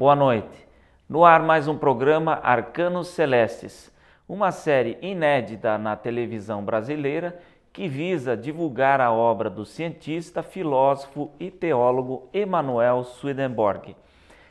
boa noite. No ar mais um programa Arcanos Celestes, uma série inédita na televisão brasileira que visa divulgar a obra do cientista, filósofo e teólogo Emanuel Swedenborg.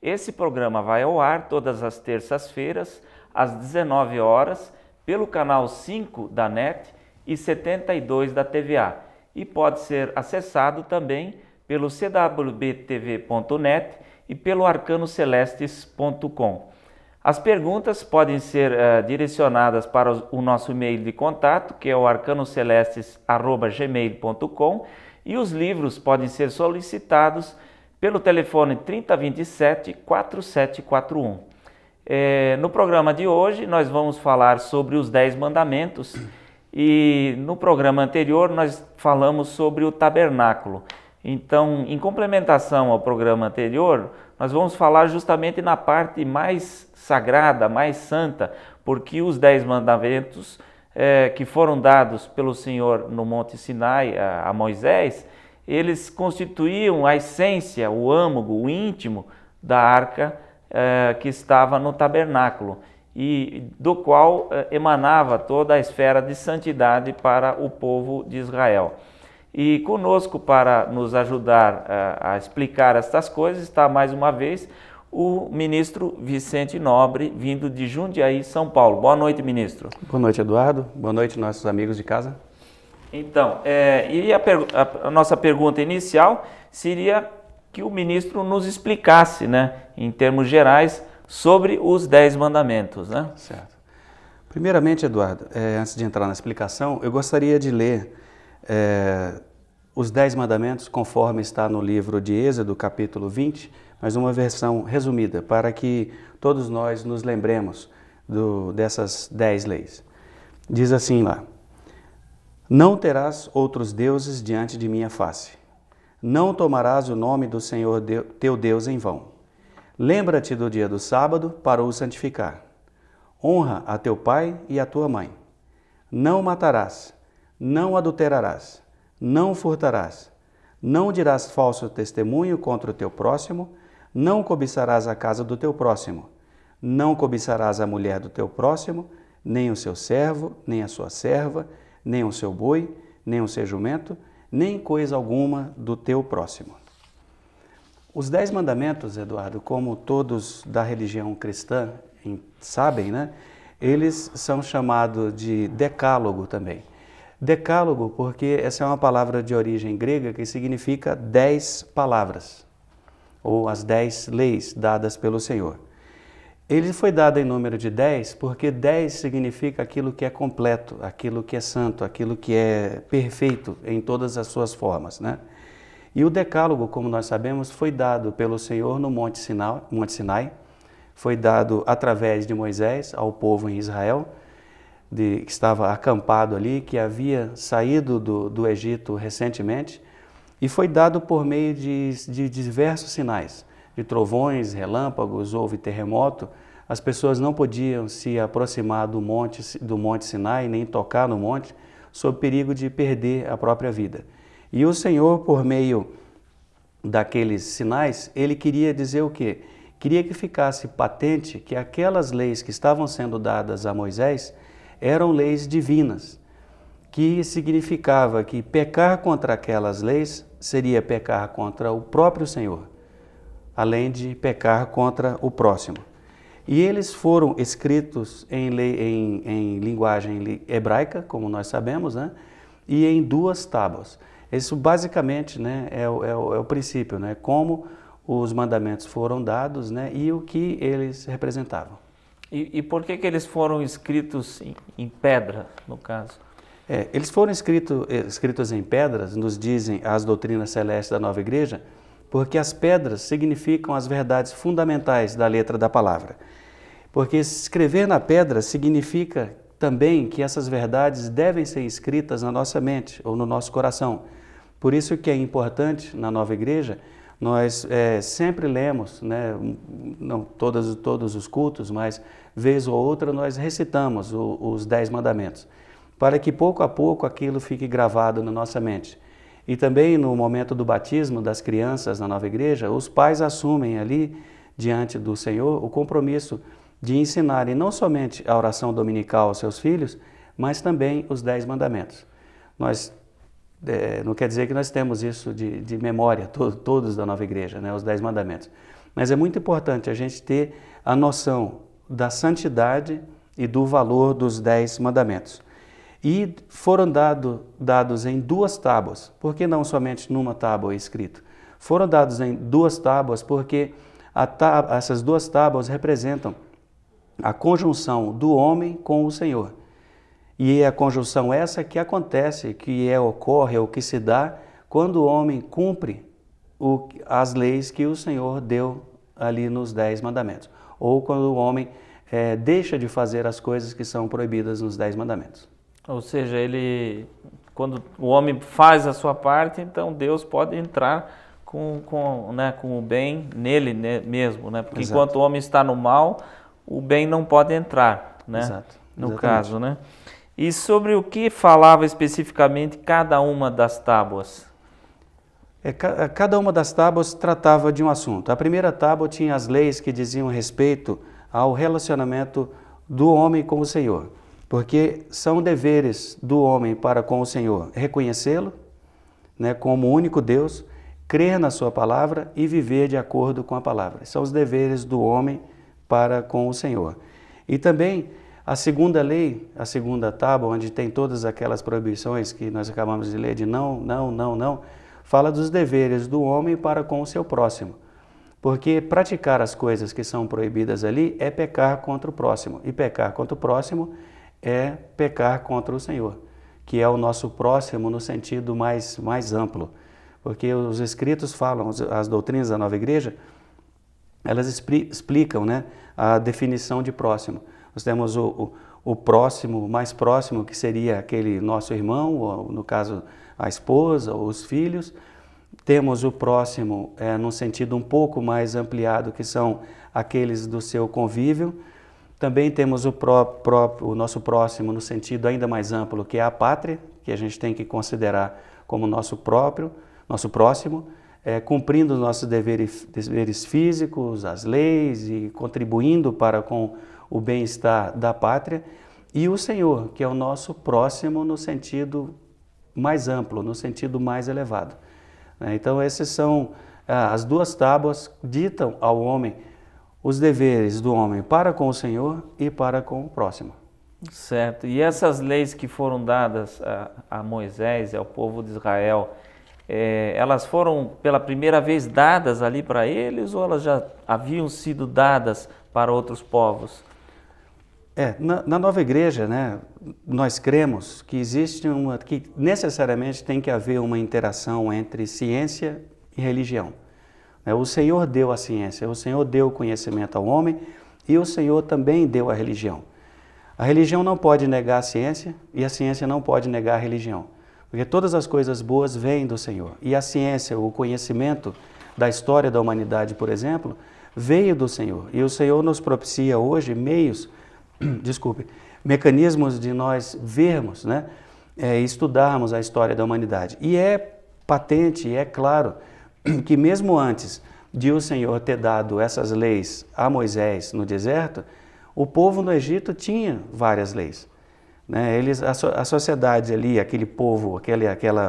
Esse programa vai ao ar todas as terças-feiras, às 19 horas, pelo canal 5 da NET e 72 da TVA, e pode ser acessado também pelo cwbtv.net e pelo arcanocelestes.com. As perguntas podem ser direcionadas para o nosso e-mail de contato, que é o arcanocelestes@gmail.com, e os livros podem ser solicitados pelo telefone 3027-4741. No programa de hoje nós vamos falar sobre os 10 mandamentos e no programa anterior nós falamos sobre o tabernáculo. Então, em complementação ao programa anterior, nós vamos falar justamente na parte mais sagrada, mais santa, porque os 10 mandamentos que foram dados pelo Senhor no Monte Sinai a Moisés, eles constituíam a essência, o âmago, o íntimo da arca que estava no tabernáculo e do qual emanava toda a esfera de santidade para o povo de Israel. E conosco para nos ajudar a explicar estas coisas está mais uma vez o ministro Vicente Nobre, vindo de Jundiaí, São Paulo. Boa noite, ministro. Boa noite, Eduardo. Boa noite, nossos amigos de casa. Então, a nossa pergunta inicial seria que o ministro nos explicasse, né, em termos gerais, sobre os 10 mandamentos, né? Certo. Primeiramente, Eduardo, antes de entrar na explicação, eu gostaria de ler os 10 mandamentos conforme está no livro de Êxodo, capítulo 20, mas uma versão resumida, para que todos nós nos lembremos dessas 10 leis. Diz assim lá: não terás outros deuses diante de minha face. Não tomarás o nome do Senhor teu Deus em vão. Lembra-te do dia do sábado para o santificar. Honra a teu pai e a tua mãe. Não matarás. Não adulterarás. Não furtarás. Não dirás falso testemunho contra o teu próximo. Não cobiçarás a casa do teu próximo. Não cobiçarás a mulher do teu próximo, nem o seu servo, nem a sua serva, nem o seu boi, nem o seu jumento, nem coisa alguma do teu próximo. Os 10 mandamentos, Eduardo, como todos da religião cristã sabem, né? Eles são chamados de decálogo também. Decálogo porque essa é uma palavra de origem grega que significa 10 palavras, ou as 10 leis dadas pelo Senhor. Ele foi dado em número de 10 porque 10 significa aquilo que é completo, aquilo que é santo, aquilo que é perfeito em todas as suas formas, né? E o decálogo, como nós sabemos, foi dado pelo Senhor no Monte Sinai, foi dado através de Moisés ao povo em Israel, que estava acampado ali, que havia saído do Egito recentemente, e foi dado por meio de diversos sinais, de trovões, relâmpagos, houve terremoto. As pessoas não podiam se aproximar do Monte Sinai, nem tocar no monte, sob perigo de perder a própria vida. E o Senhor, por meio daqueles sinais, Ele queria dizer o quê? Queria que ficasse patente que aquelas leis que estavam sendo dadas a Moisés eram leis divinas, que significava que pecar contra aquelas leis seria pecar contra o próprio Senhor, além de pecar contra o próximo. E eles foram escritos em linguagem hebraica, como nós sabemos, né? E em 2 tábuas. Isso basicamente, né, é o princípio, né? Como os mandamentos foram dados, né, e o que eles representavam. E por que eles foram escritos em pedra, no caso? Eles foram escritos em pedras, nos dizem as doutrinas celestes da Nova Igreja, porque as pedras significam as verdades fundamentais da letra da palavra. Porque escrever na pedra significa também que essas verdades devem ser escritas na nossa mente ou no nosso coração. Por isso que é importante, na Nova Igreja, nós sempre lemos, né, não todos os cultos, mas vez ou outra nós recitamos os 10 mandamentos, para que pouco a pouco aquilo fique gravado na nossa mente. E também no momento do batismo das crianças na Nova Igreja, os pais assumem ali diante do Senhor o compromisso de ensinarem não somente a oração dominical aos seus filhos, mas também os 10 mandamentos. Não quer dizer que nós temos isso de memória, todos da nova igreja, né, os 10 mandamentos. Mas é muito importante a gente ter a noção da santidade e do valor dos 10 mandamentos. E foram dados em 2 tábuas. Por que não somente numa tábua escrito? Foram dados em 2 tábuas porque essas 2 tábuas representam a conjunção do homem com o Senhor. E é a conjunção essa que acontece, ocorre ou que se dá quando o homem cumpre as leis que o Senhor deu ali nos 10 mandamentos. Ou quando o homem deixa de fazer as coisas que são proibidas nos 10 mandamentos. Ou seja, quando o homem faz a sua parte, então Deus pode entrar com o bem nele mesmo, né? Porque Exato. Enquanto o homem está no mal, o bem não pode entrar, né? Exato. No Exatamente. caso, né? E sobre o que falava especificamente cada uma das tábuas? Cada uma das tábuas tratava de um assunto. A primeira tábua tinha as leis que diziam respeito ao relacionamento do homem com o Senhor, porque são deveres do homem para com o Senhor reconhecê-lo, né, como o único Deus, crer na sua palavra e viver de acordo com a palavra. São os deveres do homem para com o Senhor. E também a segunda lei, a segunda tábua, onde tem todas aquelas proibições que nós acabamos de ler, de não, fala dos deveres do homem para com o seu próximo. Porque praticar as coisas que são proibidas ali é pecar contra o próximo. E pecar contra o próximo é pecar contra o Senhor, que é o nosso próximo no sentido mais amplo. Porque os escritos falam, as doutrinas da nova igreja, elas explicam, né, a definição de próximo. Nós temos o próximo, mais próximo, que seria aquele nosso irmão, ou, no caso a esposa ou os filhos. Temos o próximo num sentido um pouco mais ampliado, que são aqueles do seu convívio. Também temos o nosso próximo no sentido ainda mais amplo, que é a pátria, que a gente tem que considerar como nosso próximo, cumprindo os nossos deveres físicos, as leis e contribuindo para com o bem-estar da pátria. E o Senhor, que é o nosso próximo no sentido mais amplo, no sentido mais elevado. Então, essas são as 2 tábuas, ditam ao homem os deveres do homem para com o Senhor e para com o próximo. Certo. E essas leis que foram dadas a Moisés e ao povo de Israel, elas foram pela primeira vez dadas ali para eles ou elas já haviam sido dadas para outros povos? Na nova igreja, né, nós cremos que que necessariamente tem que haver uma interação entre ciência e religião. O Senhor deu a ciência, o Senhor deu o conhecimento ao homem e o Senhor também deu a religião. A religião não pode negar a ciência e a ciência não pode negar a religião, porque todas as coisas boas vêm do Senhor. E a ciência, o conhecimento da história da humanidade, por exemplo, veio do Senhor. E o Senhor nos propicia hoje mecanismos de nós vermos, né, estudarmos a história da humanidade. E é patente, é claro, que mesmo antes de o Senhor ter dado essas leis a Moisés no deserto, o povo no Egito tinha várias leis. Né? A sociedade ali, aquele povo,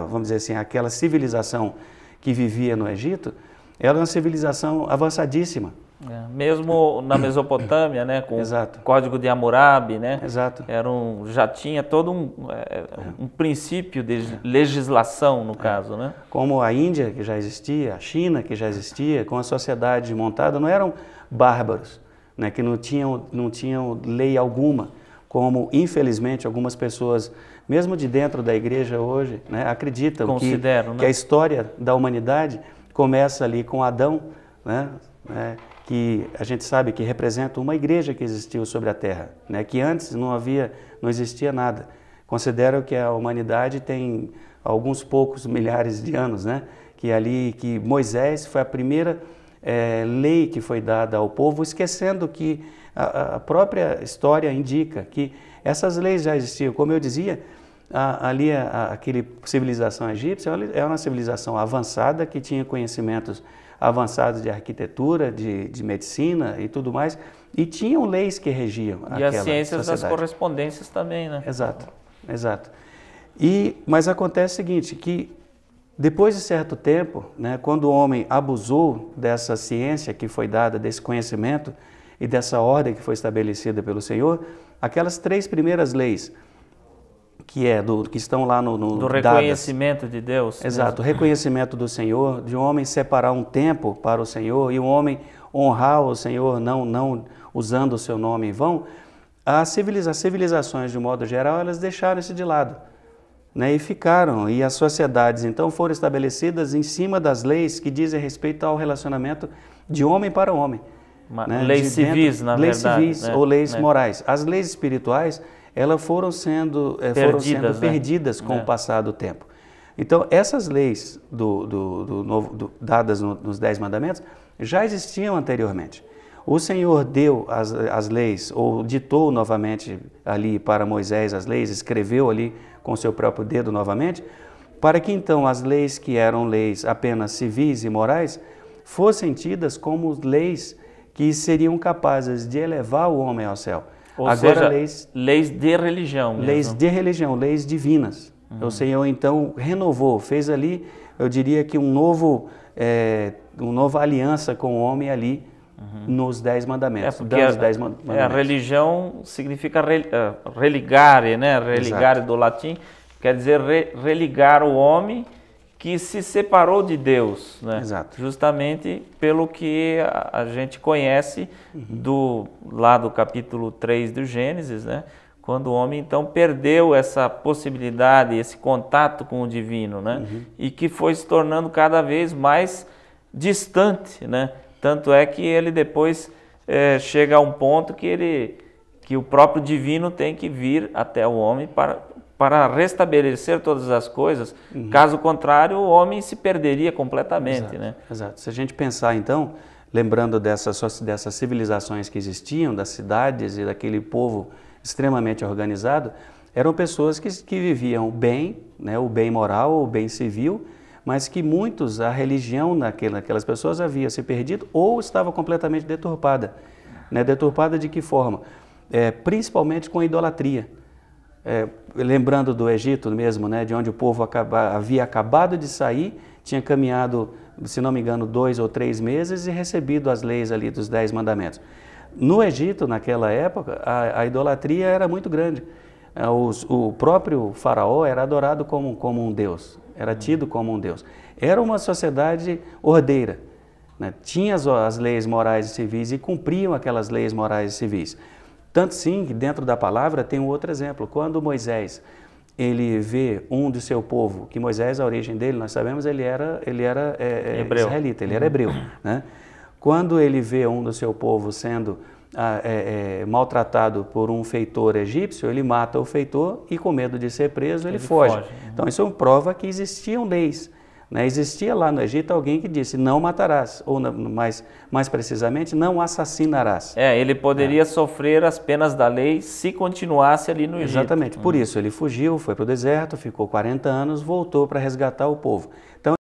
vamos dizer assim, aquela civilização que vivia no Egito, era uma civilização avançadíssima. Mesmo na Mesopotâmia, né, com Exato. o Código de Hammurabi, né, Exato. Já tinha todo um princípio de legislação, no caso, né? Como a Índia, que já existia, a China, que já existia, com a sociedade montada, não eram bárbaros, né, que não tinham lei alguma, como infelizmente algumas pessoas, mesmo de dentro da igreja hoje, né, acreditam que a história da humanidade começa ali com Adão, né, que a gente sabe que representa uma igreja que existiu sobre a Terra, né? Que antes não existia nada. Consideram que a humanidade tem alguns poucos milhares de anos, né? Que Moisés foi a primeira lei que foi dada ao povo, esquecendo que a própria história indica que essas leis já existiam. Como eu dizia, aquela civilização egípcia é uma civilização avançada que tinha conhecimentos avançados de arquitetura, de medicina e tudo mais, e tinham leis que regiam aquela sociedade. E as ciências das correspondências também, né? Exato, exato. Mas acontece o seguinte, que depois de certo tempo, né, quando o homem abusou dessa ciência que foi dada, desse conhecimento e dessa ordem que foi estabelecida pelo Senhor, aquelas 3 primeiras leis, que estão lá do reconhecimento dadas, de Deus. Exato, o reconhecimento do Senhor, de um homem separar um tempo para o Senhor e um homem honrar o Senhor, não usando o seu nome em vão, as civilizações, de um modo geral, elas deixaram isso de lado. Né, e as sociedades então foram estabelecidas em cima das leis que dizem respeito ao relacionamento de homem para homem. Né, leis civis, na leis verdade. Leis civis, né, ou leis morais. As leis espirituais, elas foram sendo perdidas com o passar do tempo. Então, essas leis dadas nos 10 mandamentos já existiam anteriormente. O Senhor deu as leis, ou ditou novamente ali para Moisés as leis, escreveu ali com seu próprio dedo novamente, para que então as leis que eram leis apenas civis e morais fossem tidas como leis que seriam capazes de elevar o homem ao céu. Ou seja, leis de religião mesmo. Leis de religião, leis divinas. O Senhor então renovou, fez ali, eu diria que uma nova aliança com o homem ali, nos 10 mandamentos. A religião significa religare, né? Religare do latim, quer dizer religar o homem que se separou de Deus, né? Exato. Justamente pelo que a gente conhece lá do capítulo 3 do Gênesis, né? Quando o homem então perdeu essa possibilidade, esse contato com o divino, né? E que foi se tornando cada vez mais distante, né? Tanto é que ele depois chega a um ponto que o próprio divino tem que vir até o homem para restabelecer todas as coisas. Caso contrário, o homem se perderia completamente. Exato, né? Exato. Se a gente pensar então, lembrando dessas civilizações que existiam, das cidades e daquele povo extremamente organizado, eram pessoas que viviam bem, né, o bem moral, o bem civil, mas que a religião naquelas pessoas havia se perdido ou estava completamente deturpada. Né? Deturpada de que forma? Principalmente com a idolatria. Lembrando do Egito mesmo, né? De onde o povo havia acabado de sair, tinha caminhado, se não me engano, 2 ou 3 meses e recebido as leis ali dos 10 mandamentos. No Egito, naquela época, a idolatria era muito grande. O próprio faraó era adorado como um deus, era tido como um deus. Era uma sociedade ordeira, né? Tinha as leis morais e civis e cumpriam aquelas leis morais e civis. Tanto sim que dentro da palavra tem um outro exemplo. Quando Moisés ele vê um do seu povo, que Moisés, a origem dele, nós sabemos, ele era hebreu. Israelita, ele era hebreu. Né? Quando ele vê um do seu povo sendo maltratado por um feitor egípcio, ele mata o feitor e, com medo de ser preso, ele foge. Então, isso prova que existiam leis. Né? Existia lá no Egito alguém que disse, não matarás, ou mais precisamente, não assassinarás. Ele poderia sofrer as penas da lei se continuasse ali no Egito. Exatamente, por isso ele fugiu, foi para o deserto, ficou 40 anos, voltou para resgatar o povo. Então,